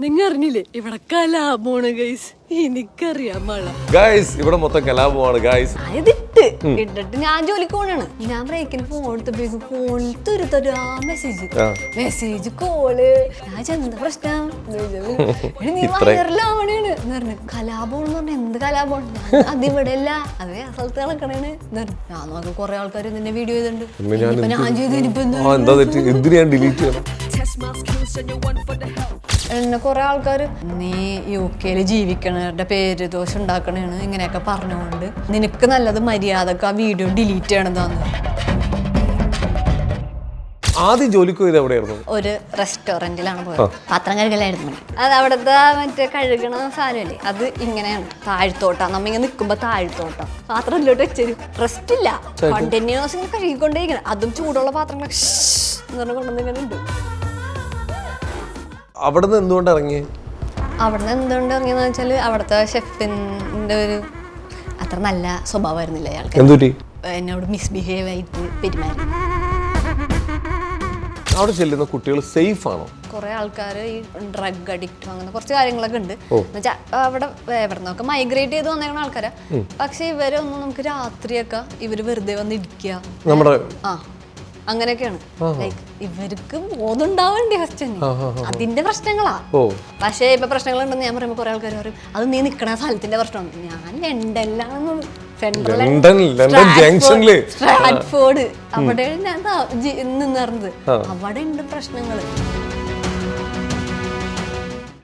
നിങ്ങൾ അറിഞ്ഞില്ലേ ഇവിടെ കലാപമാണ് ഗൈസ്. എനിക്കറിയാം മഴ ഗൈസ്, ഇവിടെ മൊത്തം കലാപമാണ് ഗൈസ്. ഇട്ടിട്ട് ഞാൻ ജോലിക്ക് പോണാണ്. ഞാൻ ബ്രേക്കിന് ഫോൺ എടുത്തപ്പോഴേക്കും ഫോണിൽ തരാ മെസ്സേജ് കോള്. ഞാൻ എന്താ പ്രശ്നം നീ വയറിലാവണേണ് എന്ന് പറഞ്ഞു. കലാപം എന്ന് പറഞ്ഞാൽ എന്ത് കലാപമാണ്? അതിവിടെ അല്ല, അത് വേറെ സ്ഥലത്ത് നടക്കണേണ് എന്ന് പറഞ്ഞു. ഞാൻ നോക്കി കുറെ ആൾക്കാർ നിന്നെ വീഡിയോ ചെയ്തിട്ടുണ്ട്. ഞാൻ ചെയ്തിപ്പോ എന്നെ കുറെ ആൾക്കാര് നീ UK ജീവിക്കണവരുടെ പേര് ദോഷം ഉണ്ടാക്കണേണ് ഇങ്ങനെയൊക്കെ പറഞ്ഞുകൊണ്ട് നിനക്ക് നല്ലത് മര്യാദക്ക് ആ വീഡിയോ ഡിലീറ്റ് ചെയ്യണതാന്ന്. ആദ്യം ജോലിക്ക് പോയത് എവിടെയായിരുന്നു? ഒരു റെസ്റ്റോറന്റിലാണ് പോയത്. പാത്രം കഴുകലായിരുന്നു. അത് അവിടുത്തെ മറ്റേ കഴുകണ സാധനമല്ലേ, അത് ഇങ്ങനെയാണ് താഴ്ത്തോട്ടാ. നമ്മ ഇങ്ങനെ നിൽക്കുമ്പോ താഴ്ത്തോട്ടാ പാത്രം ഇതിലോട്ട് വെച്ചൊരു റെസ്റ്റ് ഇല്ല, കണ്ടിന്യൂസ് ഇങ്ങനെ കഴുകിക്കൊണ്ടേയിരിക്കണം. അതും ചൂടുള്ള പാത്രങ്ങൾ കൊണ്ടുവന്നിങ്ങനെ ഉണ്ട്. അവിടുന്ന് എന്തുകൊണ്ട് ഇറങ്ങി? അവിടുന്ന് എന്തുകൊണ്ട് ഇറങ്ങിയെന്ന് വെച്ചാൽ അവിടുത്തെ ഷെഫിന്റെ ഒരു അത്ര നല്ല സ്വഭാവമായിരുന്നില്ല അയാൾക്ക്. എന്നോട് മിസ്ബിഹേവ് ആയിട്ട് പെരുമാറി. അവിടെ ചെല്ലുന്ന കുട്ടികൾ സേഫ് ആണോ? കുറെ ആൾക്കാർ ഈ ഡ്രഗ് അഡിക്റ്റ് അങ്ങനെ കുറച്ച് കാര്യങ്ങളൊക്കെ ഉണ്ട്. എന്നുവെച്ചാൽ അവിടെ എവിടെ നിന്നൊക്കെ മൈഗ്രേറ്റ് ചെയ്ത് വന്നേക്കുന്ന ആൾക്കാരാ. പക്ഷെ ഇവരൊന്നും നമുക്ക് രാത്രിയൊക്കെ ഇവര് വെറുതെ വന്ന് ഇടിക്കുക നമ്മുടെ അങ്ങനെയൊക്കെയാണ്. ലൈക്ക് ഇവർക്ക് ബോധമുണ്ടാവണ്ടേ ഫസ്റ്റ് തന്നെ, അതിന്റെ പ്രശ്നങ്ങളാ. പക്ഷേ ഇപ്പൊ പ്രശ്നങ്ങൾ ഉണ്ടെന്ന് ഞാൻ പറയുമ്പോ കുറെ ആൾക്കാർ പറയും അത് നീ നിക്കണ സ്ഥലത്തിന്റെ പ്രശ്നമാണ്. ഞാൻ ലണ്ടനിലാണ്, സ്ട്രാറ്റ്ഫോർഡ് അവിടെയാണ് ഞാൻ നിന്ന് പറഞ്ഞത്. അവിടെ ഉണ്ട് പ്രശ്നങ്ങള്.